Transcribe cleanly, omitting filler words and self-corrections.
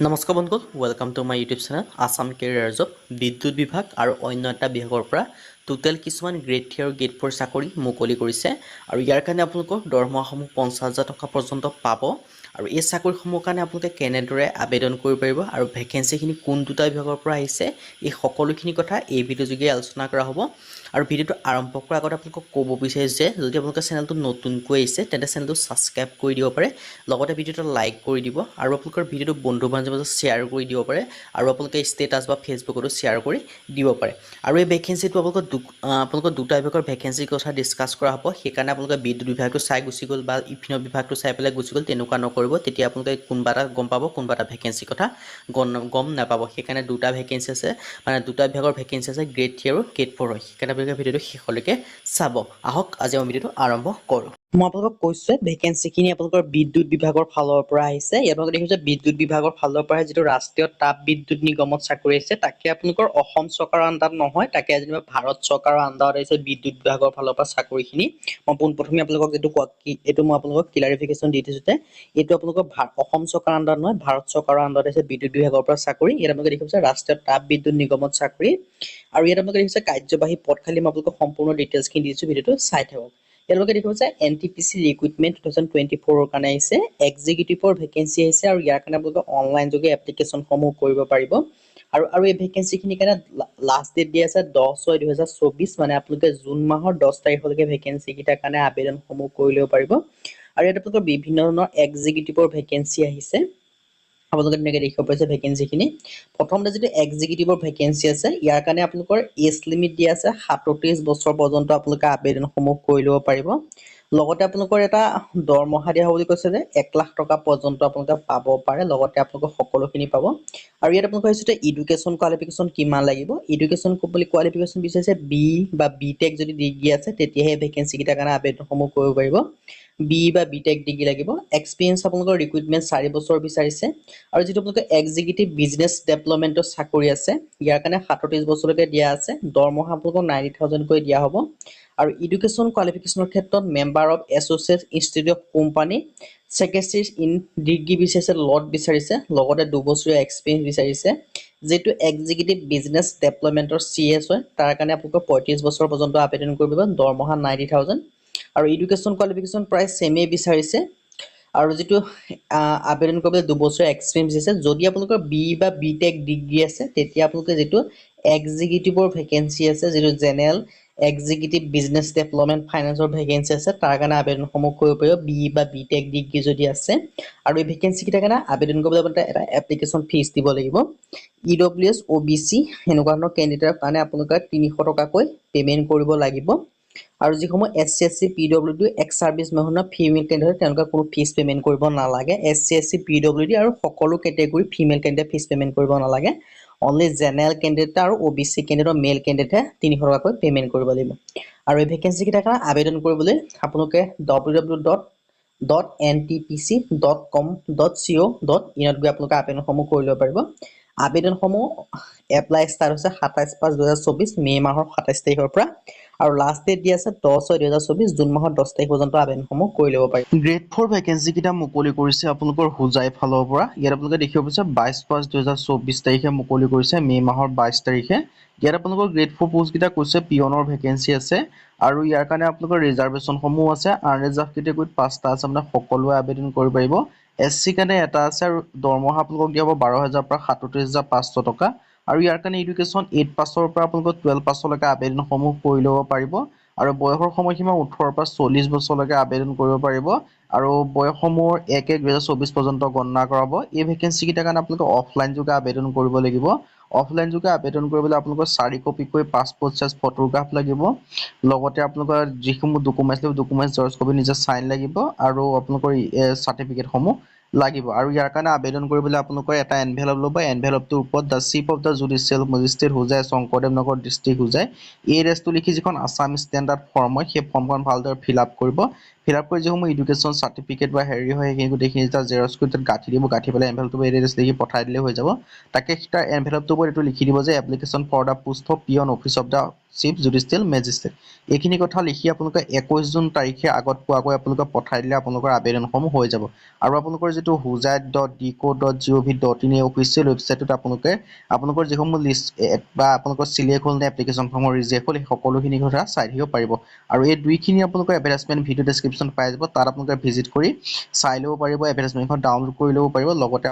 নমস্কাৰ বন্ধু, welcome to my YouTube channel Assam career job. বিদ্যুৎ বিভাগ আৰু অন্য এটা বিভাগৰ পৰা টোটেল কিছুমান গ্ৰেড 3 আৰু গ্ৰেড 4 চাকৰি মুকলি কৰিছে আৰু ইয়াৰ কাৰণে আপোনালোকৰ দৰমহাসমূহ 50,000 টকা পৰ্যন্ত পাব। আৰু এই চাকৰিসমূহৰ কাৰণে আপোনালোকে কেনেদৰে আবেদন কৰিব পাৰিব আৰু ভেকেঞ্চিখিনি কোন দুটা বিভাগৰ পৰা আহিছে, এই সকলোখিনি কথা এই ভিডিঅ' যোগে আলোচনা কৰা হ'ব। আৰু ভিডিঅ'টো আৰম্ভ কৰাৰ আগতে আপোনালোকক ক'ব বিচাৰিছোঁ যে যদি আপোনালোকে চেনেলটো নতুনকৈ আহিছে তেন্তে চেনেলটো ছাবস্ক্ৰাইব কৰি দিব পাৰে, লগতে ভিডিঅ'টো লাইক কৰি দিব আৰু আপোনালোকৰ ভিডিঅ'টো বন্ধু বান্ধৱীৰ মাজত শ্বেয়াৰ কৰি দিব পাৰে আৰু আপোনালোকে ষ্টেটাছ বা ফেচবুকতো শ্বেয়াৰ কৰি দিব পাৰে। আৰু এই ভেকেঞ্চিটো আপোনালোকৰ দুটা বিভাগৰ ভেকেঞ্চিৰ কথা ডিছকাছ কৰা হ'ব। সেইকাৰণে আপোনালোকে বিদ্যুৎ বিভাগটো চাই গুচি গ'ল বা ইফিনৰ বিভাগটো চাই পেলাই গুচি গ'ল, তেনেকুৱা নকৰিব। তেতিয়া আপোনালোকে কোনোবা এটা গম পাব, কোনোবা এটা ভেকেঞ্চিৰ কথা গম নাপাব। সেইকাৰণে দুটা ভেকেঞ্চি আছে, মানে দুটা বিভাগৰ ভেকেঞ্চি আছে, গ্ৰেড 3 আৰু গ্ৰেড 4 হয়। সেইকাৰণে আপোনালোকে ভিডিঅ'টো শেষলৈকে চাব। আহক আজি মই ভিডিঅ'টো আৰম্ভ কৰোঁ। মই আপোনালোকক কৈছোঁ ভেকেঞ্চিখিনি আপোনালোকৰ বিদ্যুৎ বিভাগৰ ফালৰ পৰা আহিছে। ইয়াত আপোনালোকে দেখিছে বিদ্যুৎ বিভাগৰ ফালৰ পৰা যিটো ৰাষ্ট্ৰীয় তাপ বিদ্যুৎ নিগমত চাকৰি আহিছে, তাকে আপোনালোকৰ অসম চৰকাৰৰ আণ্ডাৰত নহয়, তাকে যেনিবা ভাৰত চৰকাৰৰ আণ্ডাৰত আহিছে বিদ্যুৎ বিভাগৰ ফালৰ পৰা চাকৰিখিনি। মই পোনপ্ৰথমে আপোনালোকক এইটো মই আপোনালোকক ক্লিয়াৰিফিকেশ্যন দি দিছোঁ যে এইটো আপোনালোকৰ অসম চৰকাৰৰ আণ্ডাৰত নহয়, ভাৰত চৰকাৰৰ আণ্ডাৰত আহিছে বিদ্যুৎ বিভাগৰ পৰা চাকৰি। ইয়াত আপোনালোকে দেখিছে ৰাষ্ট্ৰীয় তাপ বিদ্যুৎ নিগমত চাকৰি। আৰু ইয়াত আপোনালোকে দেখিছে কাৰ্যবাহী পদ খালি। মই আপোনালোকক সম্পূৰ্ণ ডিটেইলছখিনি দি দিছোঁ, ভিডিঅ'টো চাই থাকক। তেওঁলোকে দেখিছে NTPC ৰিক্ৰুইটমেণ্ট 2024 ৰ কাৰণে আহিছে, এক্সিকিউটিভৰ ভেকেঞ্চি আহিছে আৰু ইয়াৰ কাৰণে আপোনালোকে অনলাইন যোগে এপ্লিকেশ্যনসমূহ কৰিব পাৰিব। আৰু এই ভেকেঞ্চিখিনিৰ কাৰণে লাষ্ট ডেট দিয়া আছে 10/6/2024, মানে আপোনালোকে জুন মাহৰ 10 তাৰিখলৈকে ভেকেঞ্চিকেইটাৰ কাৰণে আবেদনসমূহ কৰি ল'ব পাৰিব। আৰু ইয়াত আপোনালোকৰ বিভিন্ন ধৰণৰ এক্সিকিউটিভৰ ভেকেঞ্চি আহিছে। আপোনালোকে তেনেকৈ দেখিব পাইছে ভেকেঞ্চিখিনি। প্ৰথমতে যিটো এক্সিকিউটিভৰ ভেকেঞ্চি আছে, ইয়াৰ কাৰণে আপোনালোকৰ এজ লিমিট দিয়া আছে 37 বছৰ পৰ্যন্ত আপোনালোকে আবেদনসমূহ কৰি ল'ব পাৰিব। লগতে আপোনালোকৰ এটা দৰমহা দিয়া হ'ব বুলি কৈছে যে 1 লাখ টকা পৰ্যন্ত আপোনালোকে পাব পাৰে, লগতে আপোনালোকে সকলোখিনি পাব। আৰু ইয়াত আপোনালোকৰ হৈছে এডুকেশ্যন কোৱালিফিকেশ্যন কিমান লাগিব। এডুকেশ্যন কোৱালিফিকেশ্যন বিচাৰিছে বি বা বি টেক যদি ডিগ্ৰী আছে, তেতিয়াহে ভেকেঞ্চিকেইটাৰ কাৰণে আবেদনসমূহ কৰিব পাৰিব। বি বা বি টেক ডিগ্ৰী লাগিব। এক্সপিৰিয়েঞ্চ আপোনালোকৰ ৰিক্ৰুইটমেণ্ট 4 বছৰ বিচাৰিছে। আৰু যিটো আপোনালোকে এক্সিকিউটিভ বিজনেছ ডেভেলপমেণ্টৰ চাকৰি আছে, ইয়াৰ কাৰণে 37 বছৰলৈকে দিয়া আছে। দৰমহা আপোনালোকক 90,000 কৈ দিয়া হ'ব। আৰু এডুকেশ্যন কোৱালিফিকেশ্যনৰ ক্ষেত্ৰত member of associate institute of company, secretary in degree বিচাৰিছে, লট বিচাৰিছে, লগতে 2 বছৰীয়া এক্সপিৰিয়েঞ্চ বিচাৰিছে। যিটো এক্সিকিউটিভ বিজনেছ ডেভেলপমেণ্টৰ CS হয়, তাৰ কাৰণে আপোনালোকৰ 35 বছৰ পৰ্যন্ত আবেদন কৰিব, দৰমহা 90,000। আৰু এডুকেশ্যন কোৱালিফিকেশ্যন প্ৰায় ছেমেই বিচাৰিছে। আৰু যিটো আবেদন কৰিবলৈ 2 বছৰীয়া এক্সপিৰিয়েঞ্চ দিছে। যদি আপোনালোকৰ বি বা বি টেক ডিগ্ৰী আছে, তেতিয়া আপোনালোকে যিটো এক্সিকিউটিভৰ ভেকেঞ্চি আছে, যিটো জেনেৰেল এক্সিকিউটিভ বিজনেছ ডেভেলপমেণ্ট ফাইনেন্সৰ ভেকেঞ্চি আছে, তাৰ কাৰণে আবেদনসমূহ কৰিব পাৰিব বি বা বি টেক ডিগ্ৰী যদি আছে। আৰু এই ভেকেঞ্চিকেইটাৰ কাৰণে আবেদন কৰিবলৈ আপোনালোকে এটা এপ্লিকেশ্যন ফিজ দিব লাগিব। EWS OBC এনেকুৱা ধৰণৰ কেণ্ডিডেটৰ কাৰণে আপোনালোকে 300 টকাকৈ পে'মেণ্ট কৰিব লাগিব। আৰু যিসমূহ SC SC PWD x service মেনৰ ফিমেল কেণ্ডিডেট, তেওঁলোকে কোনো ফিজ পে'মেণ্ট কৰিব নালাগে। SC SC PWD আৰু সকলো category female candidate fees payment কৰিব নালাগে। অনলি জেনেৰেল কেণ্ডিডেট আৰু OBC কেণ্ডিডেট মেল কেণ্ডিডেটে 300 টকাকৈ পে'মেণ্ট কৰিব লাগিব। আৰু এই ভেকেঞ্চিকেইটাৰ কাৰণে আবেদন কৰিবলৈ আপোনালোকে www.ntpc.com.co.in গৈ আপোনালোকে আবেদনসমূহ কৰি ল'ব পাৰিব। আবেদনসমূহ এপ্লাই ষ্টাৰ্ট হৈছে 27/5/2024 মে' মাহৰ 27 তাৰিখৰ পৰা। আৰু লাষ্ট ডেট দিয়া আছে 10/6/2024 জুন মাহৰ 10 তাৰিখ পৰ্যন্ত আবেদনসমূহ কৰি ল'ব পাৰি। গ্ৰেড 4 ভেকেঞ্চিকেইটা মুকলি কৰিছে আপোনালোকৰ হোজাই ফালৰ পৰা। ইয়াত আপোনালোকে দেখিব পাইছে 22/5/2024 তাৰিখে মুকলি কৰিছে, মে' মাহৰ 22 তাৰিখে। ইয়াত আপোনালোকৰ গ্ৰেড 4 পোষ্টকেইটা কৈছে পিয়নৰ ভেকেঞ্চি আছে। আৰু ইয়াৰ কাৰণে আপোনালোকৰ ৰিজাৰ্ভেশ্যনসমূহ আছে। আনৰিজাৰ্ভ কেটেগৰীত 5টা আছে, মানে সকলোৱে আবেদন কৰিব পাৰিব। SC কাৰণে এটা আছে আৰু দৰমহা আপোনালোকক দিয়া হ'ব 12,000 পৰা 37,500 টকা। আৰু ইয়াৰ কাৰণে এডুকেশ্যন 8 পাছৰ পৰা আপোনালোকৰ 12 পাছলৈকে আবেদনসমূহ কৰি ল'ব পাৰিব। আৰু বয়সৰ সময়সীমা 18 পৰা 40 বছৰলৈকে আবেদন কৰিব পাৰিব। আৰু বয়সসমূহ 1/1/2024 পৰ্যন্ত গণনা কৰাব। এই ভেকেঞ্চিকেইটাৰ কাৰণে আপোনালোকে অফলাইন যোগে আবেদন কৰিব লাগিব। অফলাইন যোগে আবেদন কৰিবলৈ আপোনালোকৰ 4 কপিকৈ পাছপোৰ্ট চাইজ ফটোগ্ৰাফ লাগিব। লগতে আপোনালোকৰ যিসমূহ ডকুমেণ্টছ লাগিব, ডকুমেণ্টছ জেৰক্স কপি নিজে চাইন লাগিব। আৰু আপোনালোকৰ চাৰ্টিফিকেটসমূহ লাগিব। আৰু ইয়াৰ কাৰণে আবেদন কৰিবলৈ আপোনালোকৰ এটা এনভেলপ ল'ব। এনভেলপটোৰ ওপৰত the chief of the judicial magistrate Hojai, Sankardev Nagar district Hojai, এই এড্ৰেছটো লিখি যিখন আছাম ষ্টেণ্ডাৰ্ড ফৰ্ম হয়, সেই ফৰ্মখন ভালদৰে ফিল আপ কৰিব। ফিল আপ কৰি যিসমূহ এডুকেশ্যন চাৰ্টিফিকেট বা হেৰি হয়, সেইখিনি গোটেইখিনি তাত জেৰক্স কৰি তাত গাঁঠি দিব। গাঁঠি পেলাই এনভেলপটো এই এড্ৰেছ লিখি পঠাই দিলে হৈ যাব। তাকে তাৰ এনভেলপটোৰ ওপৰত এইটো লিখি দিব যে application for the post of peon office of the chief judicial magistrate এইখিনি কথা লিখি আপোনালোকে 21 জুন তাৰিখে আগত পোৱাকৈ আপোনালোকে পঠাই দিলে আপোনালোকৰ আবেদনসমূহ হৈ যাব আৰু আপোনালোকৰ যিটো hujat.dico.gov.in এই অফিচিয়েল ৱেবছাইটত আপোনালোকৰ যিসমূহ লিষ্ট বা আপোনালোকৰ চিলেক্ট হ'ল নে এপ্লিকেশ্যন ফৰ্মৰ ৰিজেক্ট হ'ল সেই সকলোখিনি কথা চাই থাকিব পাৰিব আৰু এই দুইখিনি আপোনালোকৰ এডভাৰটাইজমেণ্ট ভিডিঅ' ডেছক্ৰিপশ্যন পাই যাব তাত আপোনালোকে ভিজিট কৰি চাই ল'ব পাৰিব এডভাৰটাইজমেণ্টখন ডাউনলোড কৰি ল'ব পাৰিব লগতে